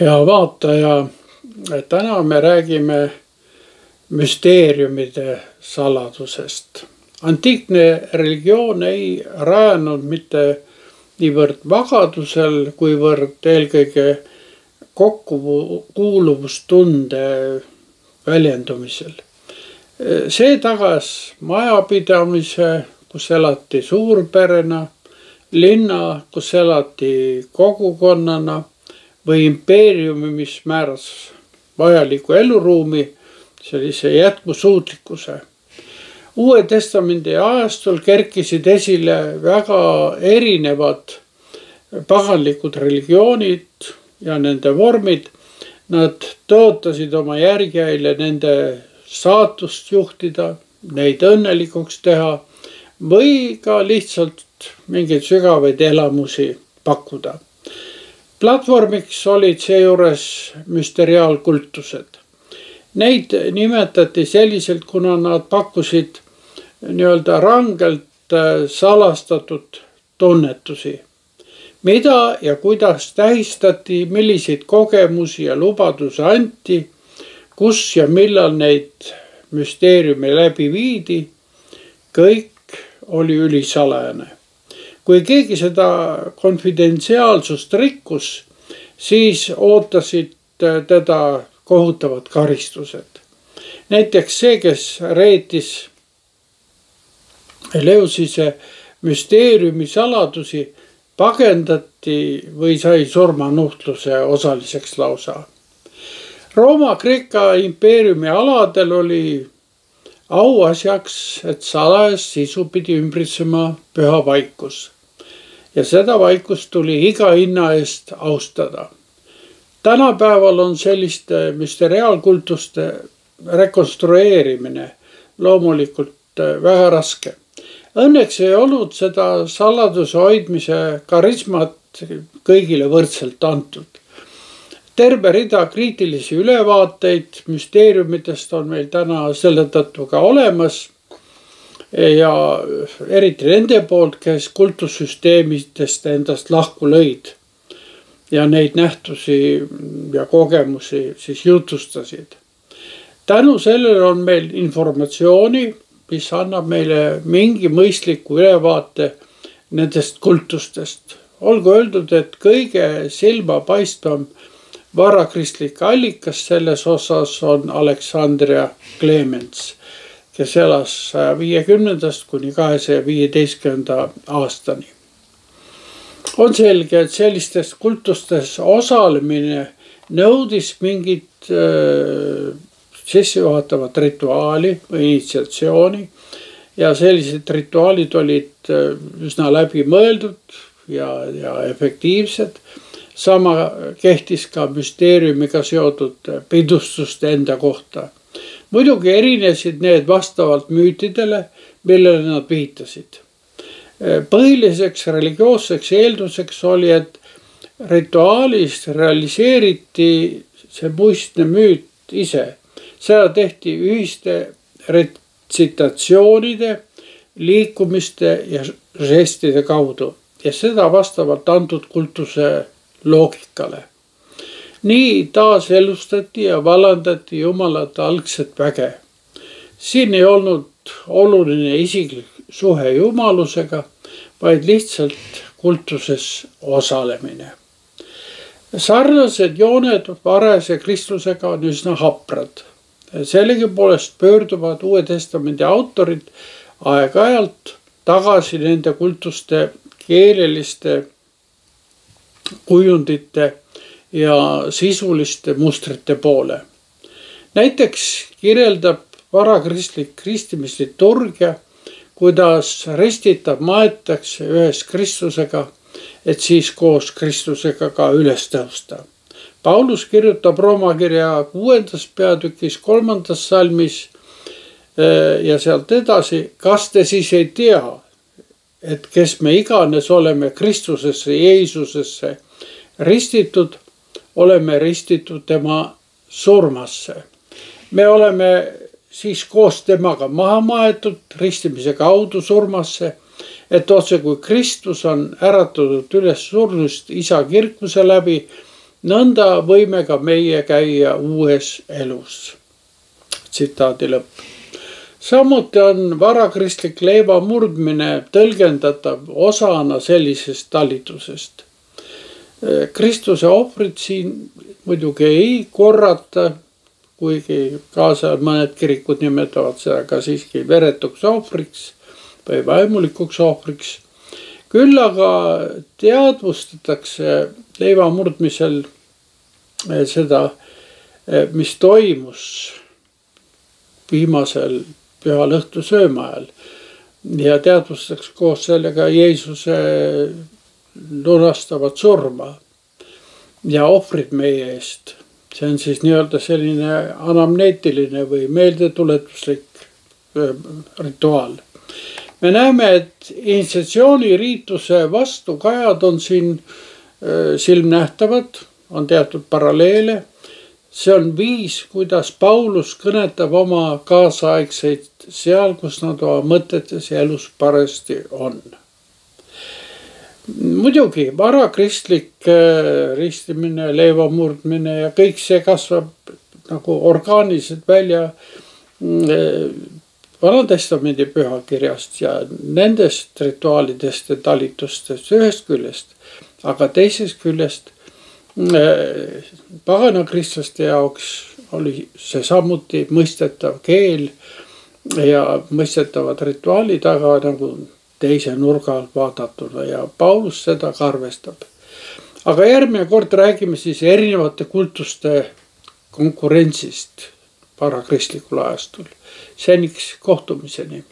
Hea vaataja, täna me räägime müsteeriumide saladusest. Antiikne religioon ei rajanud mitte niivõrd vagadusel, kuivõrd eelkõige kokkukuuluvustunde väljendumisel. See tagas majapidamise, kus elati suurperena, linna, kus elati kogukonnana, või impeeriumi, mis määras vajaliku eluruumi, sellise jätkusuutlikkuse. Uue Testamendi ajastul kerkisid esile väga erinevad paganlikud religioonid ja nende vormid. Nad tõotasid oma järgijaile nende saatust juhtida, neid õnnelikuks teha või ka lihtsalt mingeid sügavaid elamusi pakkuda. Platvormiks olid seejuures müsteriaalkultused. Neid nimetati selliselt, kuna nad pakkusid nii-öelda rangelt salastatud tunnetusi. Mida ja kuidas tähistati, milliseid kogemusi ja lubadusi anti, kus ja millal neid müsteeriume läbi viidi, kõik oli ülisalajane. Kui keegi seda konfidentsiaalsust rikkus, siis ootasid teda kohutavad karistused. Näiteks see, kes reetis Eleusise müsteeriumi saladusi, pagendati või sai surmanuhtluse osaliseks lausa. Rooma-Kreeka impeeriumi aladel oli auasjaks, et salajast sisu pidi ümbritsema püha vaikus. Ja seda vaikust tuli iga hinna eest austada. Tänapäeval on selliste müsteriaalkultuste rekonstrueerimine loomulikult väga raske. Õnneks ei olnud seda saladuse hoidmise karismat kõigile võrdselt antud. Terve rida kriitilisi ülevaateid müsteeriumidest on meil täna selle tõttu ka olemas. Ja eriti nende poolt, kes kultussüsteemidest endast lahku lõid ja neid nähtusi ja kogemusi siis jutustasid. Tänu sellele on meil informatsiooni, mis annab meile mingi mõistliku ülevaate nendest kultustest. Olgu öeldud, et kõige silmapaistvam varakristlik allikas selles osas on Aleksandria Clemens, kes elas 150. kuni 215. aastani. On selge, et sellistes kultustes osalemine nõudis mingit sissejuhatavat rituaali või initsiatsiooni ja sellised rituaalid olid üsna läbi mõeldud ja efektiivsed. Sama kehtis ka müsteeriumiga seotud pidustuste enda kohta. Muidugi erinesid need vastavalt müütidele, millele nad viitasid. Põhiliseks religioosseks eelduseks oli, et rituaalist realiseeriti see muistne müüt ise. Seda tehti ühiste retsitatsioonide, liikumiste ja žestide kaudu ja seda vastavalt antud kultuse loogikale. Nii taas elustati ja vallandati jumalate algset väge. Siin ei olnud oluline isiklik suhe jumalusega, vaid lihtsalt kultuses osalemine. Sarnased jooned varase Kristusega on üsna haprad. Sellegipoolest pöörduvad Uue Testamendi autorid aeg-ajalt tagasi nende kultuste keeleliste kujundite ja sisuliste mustrite poole. Näiteks kirjeldab varakristlik kristimisliturgia, kuidas ristitab maetakse ühes Kristusega, et siis koos Kristusega ka üles tõusta. Paulus kirjutab Rooma kirja 6. peatükis 3. salmis ja sealt edasi, kas te siis ei tea, et kes me iganes oleme Kristusesse, Jeesusesse ristitud, oleme ristitud tema surmasse. Me oleme siis koos temaga maha maetud ristimise kaudu surmasse, et otse kui Kristus on äratatud üles surnust isa kirkuse läbi, nõnda võime ka meie käia uues elus. Tsitaadi lõpp. Samuti on varakristlik leiva murdmine tõlgendatav osana sellisest talitusest. Kristuse ohvrit siin muidugi ei korrata, kuigi kaasa mõned kirikud nimetavad seda ka siiski veretuks ohvriks või vaimulikuks ohvriks. Küll aga teadvustatakse leiva murdmisel seda, mis toimus viimasel pühal õhtusööma ajal ja teadvustatakse koos sellega Jeesuse lunastavat surma ja ohvrid meie eest. See on siis nii-öelda selline anamneetiline või meeldetuletuslik rituaal. Me näeme, et initsiatsiooniriituse vastukajad on siin silmnähtavad, on teatud paralleele. See on viis, kuidas Paulus kõnetab oma kaasaegseid seal, kus nad oma mõtetes ja elus paresti on. Muidugi varakristlik ristimine, leiva murdmine ja kõik see kasvab nagu orgaaniliselt välja Vanatestamendi pühakirjast ja nendest rituaalidest ja talitustest ühest küljest, aga teisest küljest pagana kristlaste jaoks oli see samuti mõistetav keel ja mõistetavad rituaalid, aga nagu teise nurga alt vaadatuna ja Paulus seda ka arvestab. Aga järgmine kord räägime siis erinevate kultuste konkurentsist varakristlikul ajastul. Seniks kohtumiseni.